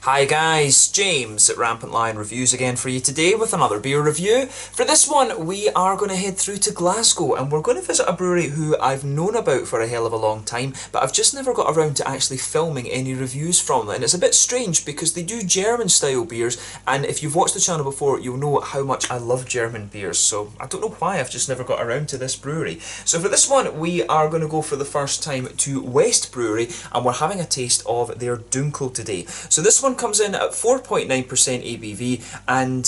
Hi guys, James at Rampant Lion Reviews again for you today with another beer review. For this one, we are going to head through to Glasgow and we're going to visit a brewery who I've known about for a hell of a long time, but I've just never got around to actually filming any reviews from them. And it's a bit strange because they do German style beers, and if you've watched the channel before, you'll know how much I love German beers, so I don't know why I've just never got around to this brewery. So for this one, we are going to go for the first time to West Brewery, and we're having a taste of their Dunkel today. So this one comes in at 4.9% ABV, and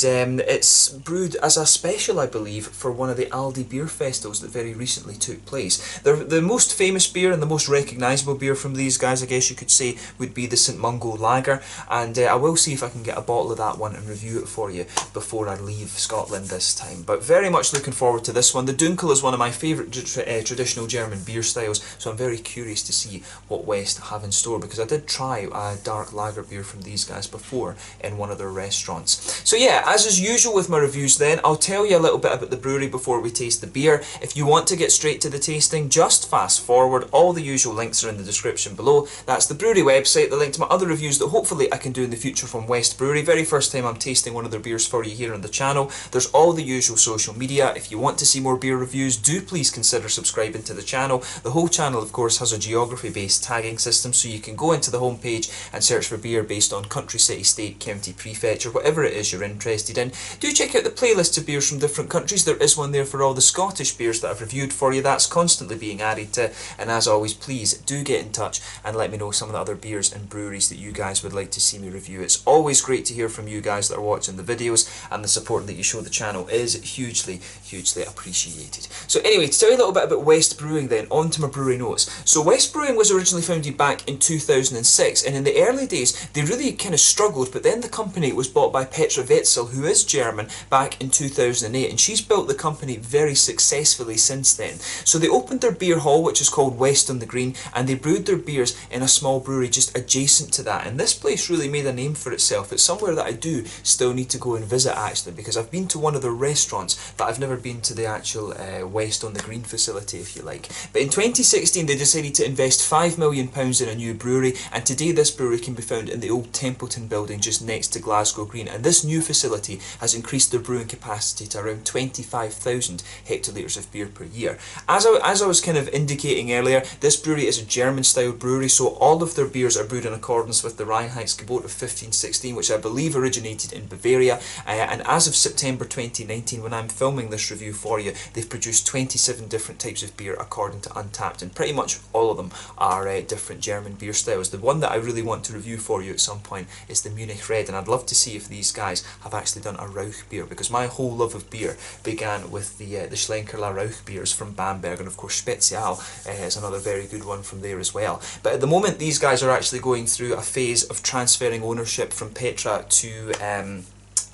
it's brewed as a special, I believe, for one of the Aldi beer festivals that very recently took place. The most famous beer and the most recognisable beer from these guys, I guess you could say, would be the St Mungo Lager, and I will see if I can get a bottle of that one and review it for you before I leave Scotland this time. But very much looking forward to this one. The Dunkel is one of my favourite traditional German beer styles, so I'm very curious to see what West have in store, because I did try a dark lager beer from these guys before in one of their restaurants. So yeah, as is usual with my reviews then, I'll tell you a little bit about the brewery before we taste the beer. If you want to get straight to the tasting, just fast forward. All the usual links are in the description below. That's the brewery website, the link to my other reviews that hopefully I can do in the future from West Brewery. Very first time I'm tasting one of their beers for you here on the channel. There's all the usual social media. If you want to see more beer reviews, do please consider subscribing to the channel. The whole channel, of course, has a geography-based tagging system, so you can go into the homepage and search for beer based on country, city, state, county, prefecture, whatever it is you're interested in. Do check out the playlists of beers from different countries. There is one there for all the Scottish beers that I've reviewed for you. That's constantly being added to. And as always, please do get in touch and let me know some of the other beers and breweries that you guys would like to see me review. It's always great to hear from you guys that are watching the videos, and the support that you show the channel is hugely appreciated. So anyway, to tell you a little bit about West Brewing then, on to my brewery notes. So West Brewing was originally founded back in 2006, and in the early days they really kind of struggled, but then the company was bought by Petra Wetzel, who is German, back in 2008, and she's built the company very successfully since then. So they opened their beer hall, which is called West on the Green, and they brewed their beers in a small brewery just adjacent to that, and this place really made a name for itself. It's somewhere that I do still need to go and visit actually, because I've been to one of their restaurants, but I've never been to the actual West on the Green facility, if you like. But in 2016 they decided to invest £5 million in a new brewery, and today this brewery can be found in the old Templeton building just next to Glasgow Green, and this new facility has increased their brewing capacity to around 25,000 hectolitres of beer per year. As I was kind of indicating earlier, this brewery is a German style brewery, so all of their beers are brewed in accordance with the Reinheitsgebot of 1516, which I believe originated in Bavaria, and as of September 2019, when I'm filming this review for you, they've produced 27 different types of beer according to Untappd, and pretty much all of them are different German beer styles. The one that I really want to review for you at some point is the Munich Red, and I'd love to see if these guys have actually done a Rauch beer, because my whole love of beer began with the Schlenker La Rauch beers from Bamberg, and of course Spezial is another very good one from there as well. But at the moment these guys are actually going through a phase of transferring ownership from Petra to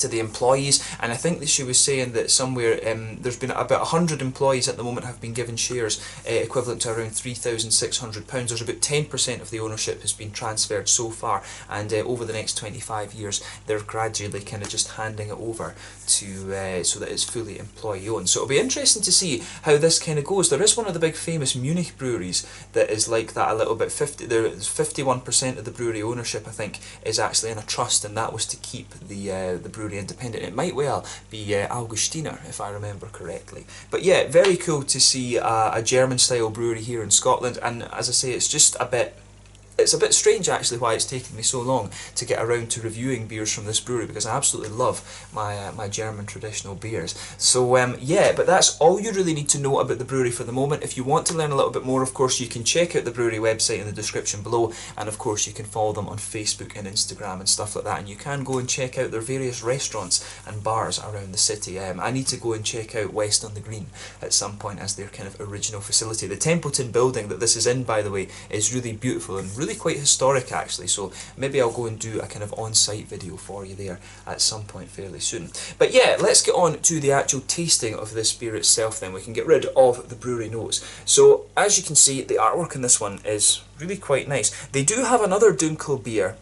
the employees, and I think that she was saying that somewhere there's been about 100 employees at the moment have been given shares equivalent to around £3,600. There's about 10% of the ownership has been transferred so far, and over the next 25 years they're gradually kind of just handing it over to so that it's fully employee owned. So it'll be interesting to see how this kind of goes. There is one of the big famous Munich breweries that is like that a little bit. 51% of the brewery ownership, I think, is actually in a trust, and that was to keep the brewery independent. It might well be Augustiner, if I remember correctly. But yeah, very cool to see a German style brewery here in Scotland, and as I say, it's a bit strange actually why it's taken me so long to get around to reviewing beers from this brewery, because I absolutely love my German traditional beers. So yeah, but that's all you really need to know about the brewery for the moment. If you want to learn a little bit more, of course, you can check out the brewery website in the description below, and of course you can follow them on Facebook and Instagram and stuff like that, and you can go and check out their various restaurants and bars around the city. I need to go and check out West on the Green at some point as their kind of original facility. The Templeton building that this is in, by the way, is really beautiful and really quite historic actually, so maybe I'll go and do a kind of on-site video for you there at some point fairly soon. But yeah, let's get on to the actual tasting of this beer itself then. We can get rid of the brewery notes. So as you can see, the artwork in this one is really quite nice. They do have another Dunkel beer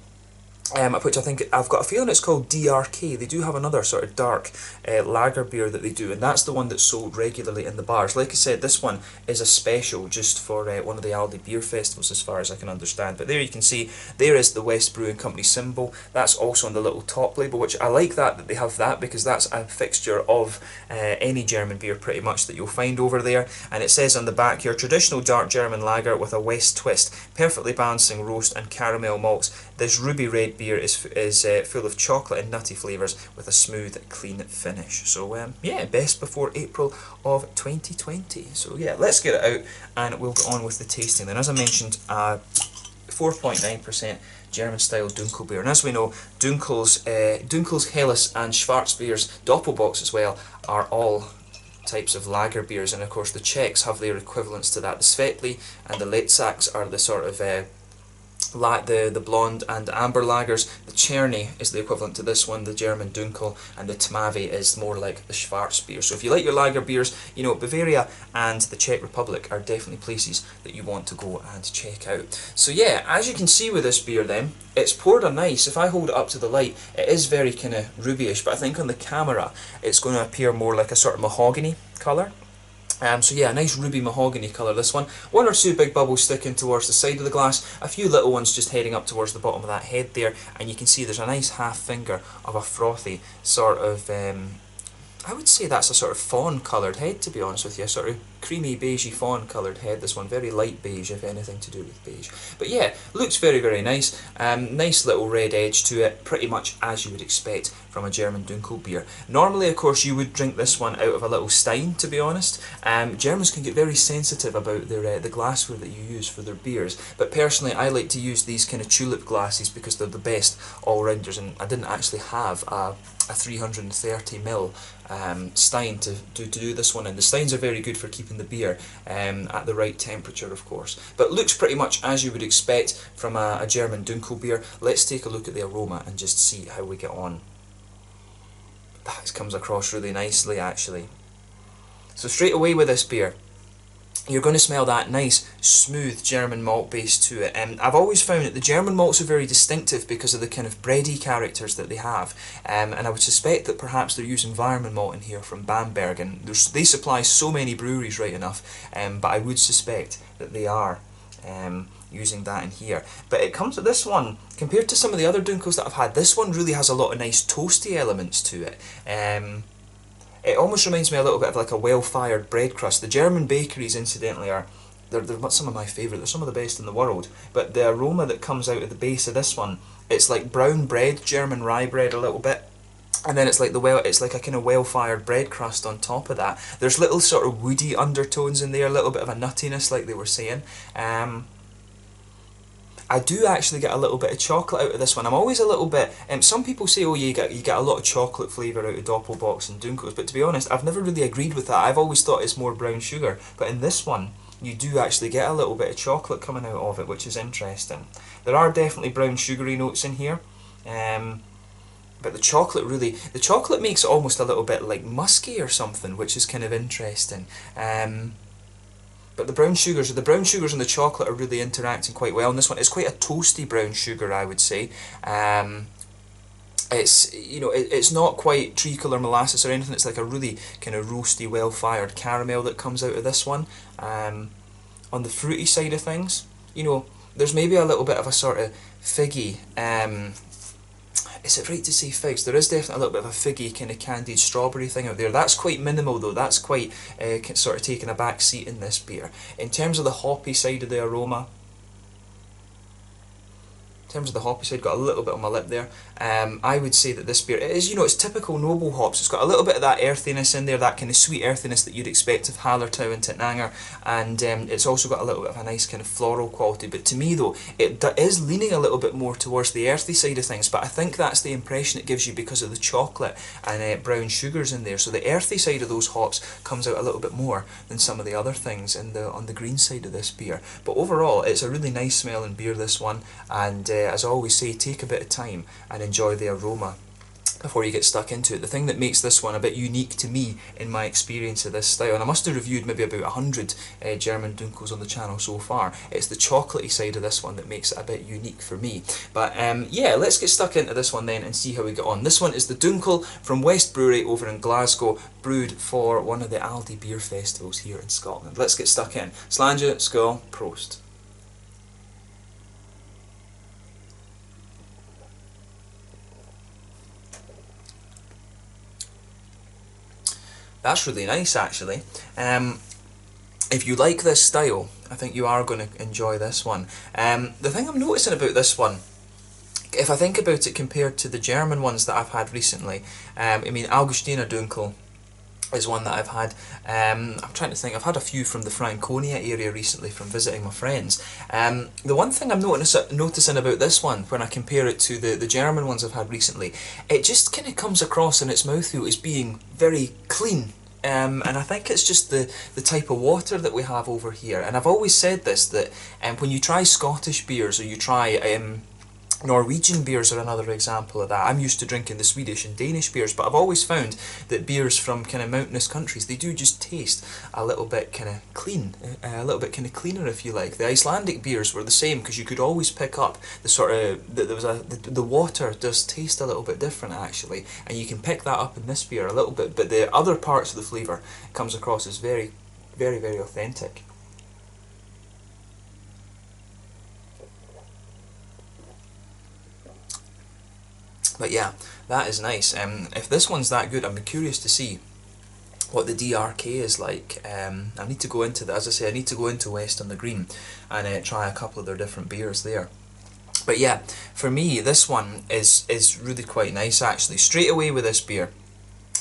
which I think, I've got a feeling it's called DRK. They do have another sort of dark lager beer that they do, and that's the one that's sold regularly in the bars. Like I said, this one is a special just for one of the Aldi beer festivals, as far as I can understand. But there you can see, there is the West Brewing Company symbol. That's also on the little top label, which I like that they have that, because that's a fixture of any German beer pretty much that you'll find over there. And it says on the back here, traditional dark German lager with a West twist, perfectly balancing roast and caramel malts. This ruby red beer is full of chocolate and nutty flavours with a smooth, clean finish. So yeah, best before April of 2020. So yeah, let's get it out and we'll get on with the tasting then. As I mentioned, 4.9% German style Dunkel beer. And as we know, Dunkel's Helles and Schwarzbier's Doppelbock as well are all types of lager beers, and of course the Czechs have their equivalents to that. The Svetli and the Letzaks are the sort of the blonde and amber lagers. The Cherny is the equivalent to this one, the German Dunkel, and the Tmavé is more like the Schwarzbier. So if you like your lager beers, you know, Bavaria and the Czech Republic are definitely places that you want to go and check out. So yeah, as you can see with this beer then, it's poured on ice. If I hold it up to the light, it is very kind of rubyish, but I think on the camera it's going to appear more like a sort of mahogany colour. So yeah, a nice ruby mahogany colour this one. One or two big bubbles sticking towards the side of the glass, a few little ones just heading up towards the bottom of that head there, and you can see there's a nice half finger of a frothy sort of, I would say that's a sort of fawn coloured head, to be honest with you, a sort of creamy beigey fawn coloured head, this one, very light beige if anything to do with beige. But yeah, looks very, very nice. Nice little red edge to it, pretty much as you would expect from a German Dunkel beer. Normally, of course, you would drink this one out of a little stein, to be honest. Germans can get very sensitive about their the glassware that you use for their beers, but personally I like to use these kind of tulip glasses because they're the best all-rounders, and I didn't actually have a 330ml stein to do this one in. The steins are very good for keeping the beer at the right temperature, of course, but looks pretty much as you would expect from a German Dunkel beer. Let's take a look at the aroma and just see how we get on. That comes across really nicely, actually. So straight away with this beer, you're going to smell that nice, smooth German malt base to it. I've always found that the German malts are very distinctive because of the kind of bready characters that they have. And I would suspect that perhaps they're using Weirmann malt in here from Bamberg. And they supply so many breweries, right enough. But I would suspect that they are using that in here. But it comes with this one, compared to some of the other Dunkels that I've had, this one really has a lot of nice toasty elements to it. It almost reminds me a little bit of like a well-fired bread crust. The German bakeries, incidentally, they're some of my favourite. They're some of the best in the world. But the aroma that comes out of the base of this one, it's like brown bread, German rye bread a little bit. And then it's like a kind of well-fired bread crust on top of that. There's little sort of woody undertones in there, a little bit of a nuttiness, like they were saying. I do actually get a little bit of chocolate out of this one. I'm always a little bit... some people say, oh, you get a lot of chocolate flavour out of Doppelbocks and Dunkels, but to be honest, I've never really agreed with that. I've always thought it's more brown sugar. But in this one, you do actually get a little bit of chocolate coming out of it, which is interesting. There are definitely brown sugary notes in here. But the chocolate makes it almost a little bit like musky or something, which is kind of interesting. But the brown sugars and the chocolate are really interacting quite well in this one. It's quite a toasty brown sugar, I would say. It's not quite treacle or molasses or anything. It's like a really kind of roasty, well-fired caramel that comes out of this one. On the fruity side of things, there's maybe a little bit of a sort of figgy. Is it right to say figs? There is definitely a little bit of a figgy kind of candied strawberry thing out there. That's quite minimal though. That's quite sort of taking a back seat in this beer. In terms of the hoppy side of the aroma, got a little bit on my lip there. I would say that this beer, it's typical noble hops. It's got a little bit of that earthiness in there, that kind of sweet earthiness that you'd expect of Hallertau and Tettnanger, and it's also got a little bit of a nice kind of floral quality. But to me though, it is leaning a little bit more towards the earthy side of things, but I think that's the impression it gives you because of the chocolate and brown sugars in there. So the earthy side of those hops comes out a little bit more than some of the other things on the green side of this beer. But overall, it's a really nice smelling beer, this one, and as I always say, take a bit of time and enjoy the aroma. before you get stuck into it. The thing that makes this one a bit unique to me in my experience of this style, and I must have reviewed maybe about 100 German Dunkels on the channel so far, it's the chocolatey side of this one that makes it a bit unique for me. But yeah, let's get stuck into this one then and see how we get on. This one is the Dunkel from West Brewery over in Glasgow, brewed for one of the Aldi beer festivals here in Scotland. Let's get stuck in. Sláinte, skål, prost. That's really nice, actually. If you like this style, I think you are going to enjoy this one. The thing I'm noticing about this one, if I think about it compared to the German ones that I've had recently, I mean, Augustiner Dunkel is one that I've had. I'm trying to think, I've had a few from the Franconia area recently from visiting my friends. The one thing I'm noticing about this one, when I compare it to the German ones I've had recently, it just kind of comes across in its mouthfeel as being very clean. And I think it's just the type of water that we have over here. And I've always said this, that when you try Scottish beers or you try Norwegian beers are another example of that. I'm used to drinking the Swedish and Danish beers, but I've always found that beers from kind of mountainous countries, they do just taste a little bit kind of clean, a little bit kind of cleaner, if you like. The Icelandic beers were the same, because you could always pick up the sort of the water does taste a little bit different actually, and you can pick that up in this beer a little bit. But the other parts of the flavour comes across as very, very, very authentic. But yeah, that is nice. If this one's that good, I'm curious to see what the DRK is like. I need to go into that, as I say, I need to go into West on the Green and try a couple of their different beers there. But yeah, for me, this one is really quite nice actually. Straight away with this beer,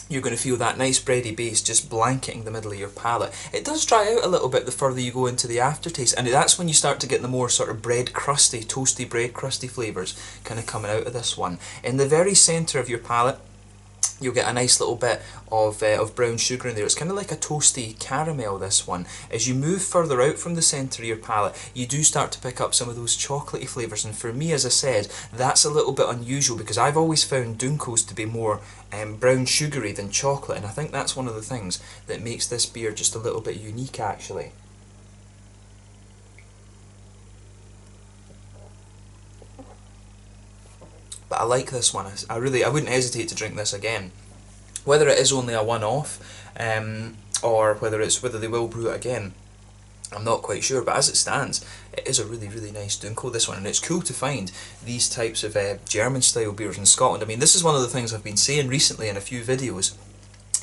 you're going to feel that nice bready base just blanketing the middle of your palate. It does dry out a little bit the further you go into the aftertaste, and that's when you start to get the more sort of bread crusty, toasty bread crusty flavours kind of coming out of this one. In the very centre of your palate, you'll get a nice little bit of brown sugar in there. It's kind of like a toasty caramel, this one. As you move further out from the centre of your palate, you do start to pick up some of those chocolatey flavours, and for me, as I said, that's a little bit unusual because I've always found Dunkels to be more brown sugary than chocolate, and I think that's one of the things that makes this beer just a little bit unique actually. But I like this one. I wouldn't hesitate to drink this again. Whether it is only a one-off, or whether they will brew it again, I'm not quite sure. But as it stands, it is a really, really nice Dunkel, this one, and it's cool to find these types of German-style beers in Scotland. I mean, this is one of the things I've been saying recently in a few videos.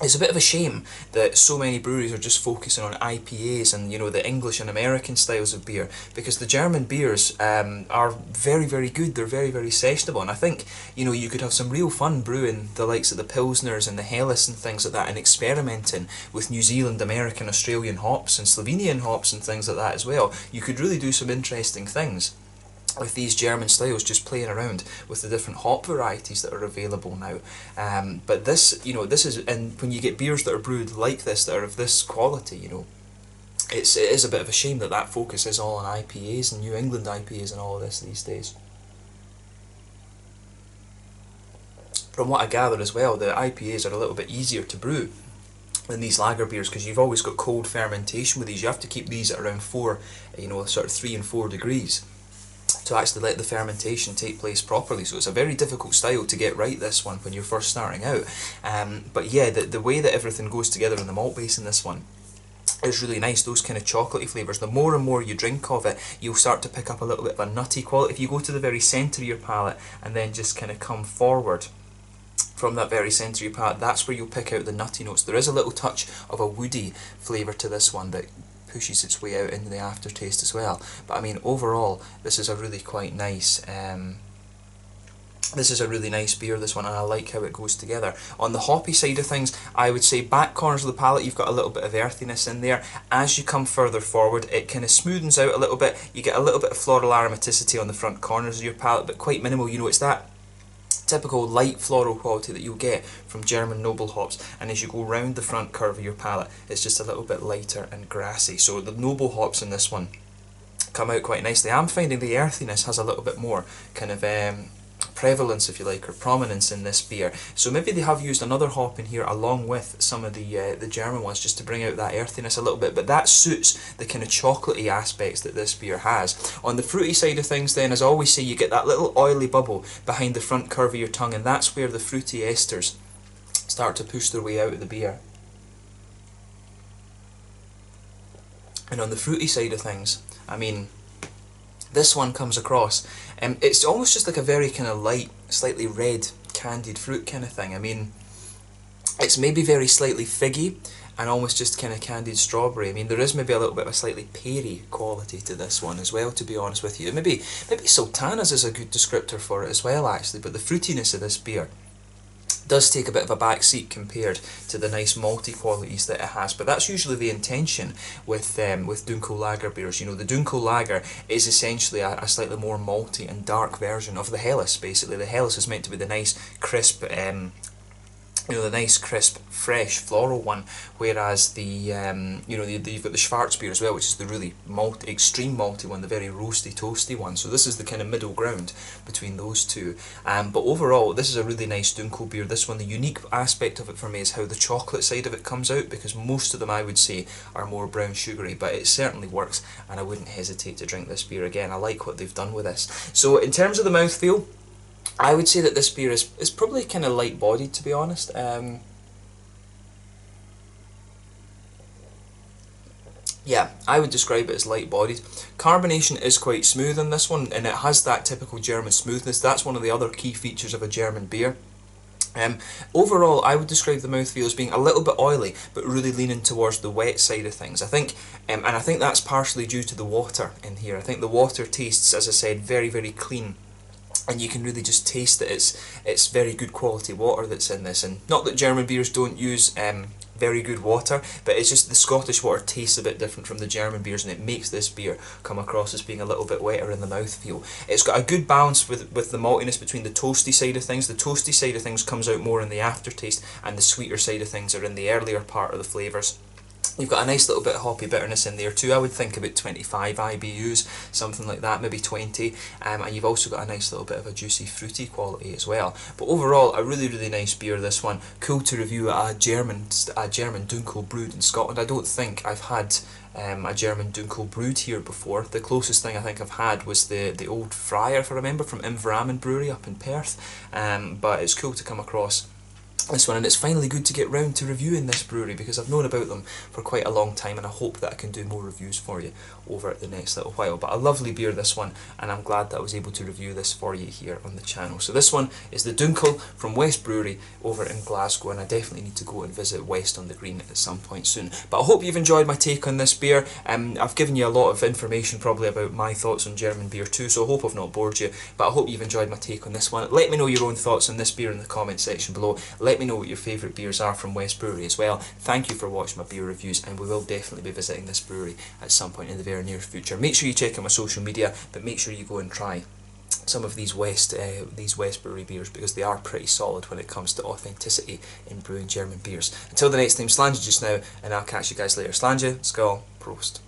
It's a bit of a shame that so many breweries are just focusing on IPAs and, you know, the English and American styles of beer, because the German beers are very, very good. They're very, very sessionable, and I think, you know, you could have some real fun brewing the likes of the Pilsners and the Helles and things like that, and experimenting with New Zealand, American, Australian hops and Slovenian hops and things like that as well. You could really do some interesting things with these German styles, just playing around with the different hop varieties that are available now. But this, you know, this is, and when you get beers that are brewed like this, that are of this quality, you know, it is a bit of a shame that that focus is all on IPAs and New England IPAs and all of this these days. From what I gather as well, the IPAs are a little bit easier to brew than these lager beers, because you've always got cold fermentation with these. You have to keep these at around 4, you know, sort of 3 and 4 degrees to actually let the fermentation take place properly. So it's a very difficult style to get right, this one, when you're first starting out. But yeah, the way that everything goes together in the malt base in this one is really nice. Those kind of chocolatey flavours, the more and more you drink of it, you'll start to pick up a little bit of a nutty quality. If you go to the very centre of your palate and then just kind of come forward from that very centre of your palate, that's where you'll pick out the nutty notes. There is a little touch of a woody flavour to this one that pushes its way out into the aftertaste as well. But I mean, overall, this is a really quite nice this is a really nice beer, this one, and I like how it goes together. On the hoppy side of things, I would say back corners of the palate, you've got a little bit of earthiness in there. As you come further forward, it kind of smoothens out a little bit. You get a little bit of floral aromaticity on the front corners of your palate, but quite minimal. You know, it's that typical light floral quality that you'll get from German noble hops, and as you go round the front curve of your palate, it's just a little bit lighter and grassy. So the noble hops in this one come out quite nicely. I'm finding the earthiness has a little bit more kind of prevalence, if you like, or prominence in this beer. So maybe they have used another hop in here along with some of the German ones just to bring out that earthiness a little bit, but that suits the kind of chocolatey aspects that this beer has. On the fruity side of things then, as I always say, you get that little oily bubble behind the front curve of your tongue, and that's where the fruity esters start to push their way out of the beer. And on the fruity side of things, I mean, this one comes across, it's almost just like a very kind of light, slightly red, candied fruit kind of thing. I mean, it's maybe very slightly figgy, and almost just kind of candied strawberry. I mean, there is maybe a little bit of a slightly peary quality to this one as well, to be honest with you. Maybe sultanas is a good descriptor for it as well, actually, but the fruitiness of this beer does take a bit of a back seat compared to the nice malty qualities that it has, but that's usually the intention with Dunkel lager beers. You know, the Dunkel lager is essentially a slightly more malty and dark version of the Helles, basically. The Helles is meant to be the nice, crisp, you know, the nice, crisp, fresh, floral one, whereas the, you know, you've got the Schwarzbier as well, which is the really extreme malty one, the very roasty, toasty one. So this is the kind of middle ground between those two. But overall, this is a really nice Dunkel beer. This one, the unique aspect of it for me is how the chocolate side of it comes out, because most of them, I would say, are more brown sugary, but it certainly works, and I wouldn't hesitate to drink this beer again. I like what they've done with this. So in terms of the mouthfeel, I would say that this beer is probably kind of light-bodied, to be honest. Yeah, I would describe it as light-bodied. Carbonation is quite smooth in this one, and it has that typical German smoothness. That's one of the other key features of a German beer. Overall, I would describe the mouthfeel as being a little bit oily, but really leaning towards the wet side of things. I think, and I think that's partially due to the water in here. I think the water tastes, as I said, very, very clean. And you can really just taste that it's very good quality water that's in this. And not that German beers don't use very good water, but it's just the Scottish water tastes a bit different from the German beers, and it makes this beer come across as being a little bit wetter in the mouthfeel. It's got a good balance with the maltiness between the toasty side of things. The toasty side of things comes out more in the aftertaste, and the sweeter side of things are in the earlier part of the flavours. You've got a nice little bit of hoppy bitterness in there too. I would think about 25 IBUs, something like that, maybe 20. And you've also got a nice little bit of a juicy, fruity quality as well. But overall, a really, really nice beer, this one. Cool to review a German Dunkel brewed in Scotland. I don't think I've had a German Dunkel brewed here before. The closest thing I think I've had was the old Friar, if I remember, from Inverraman Brewery up in Perth. But it's cool to come across this one, and it's finally good to get round to reviewing this brewery, because I've known about them for quite a long time, and I hope that I can do more reviews for you over the next little while. But a lovely beer, this one, and I'm glad that I was able to review this for you here on the channel. So this one is the Dunkel from West Brewery over in Glasgow, and I definitely need to go and visit West on the Green at some point soon. But I hope you've enjoyed my take on this beer. I've given you a lot of information probably about my thoughts on German beer too, so I hope I've not bored you, but I hope you've enjoyed my take on this one. Let me know your own thoughts on this beer in the comment section below. Let me know what your favourite beers are from West Brewery as well. Thank you for watching my beer reviews, and we will definitely be visiting this brewery at some point in the very near future. Make sure you check out my social media, but make sure you go and try some of these West Brewery beers, because they are pretty solid when it comes to authenticity in brewing German beers. Until the next time, slàinte just now, and I'll catch you guys later. Slàinte, skål, prost.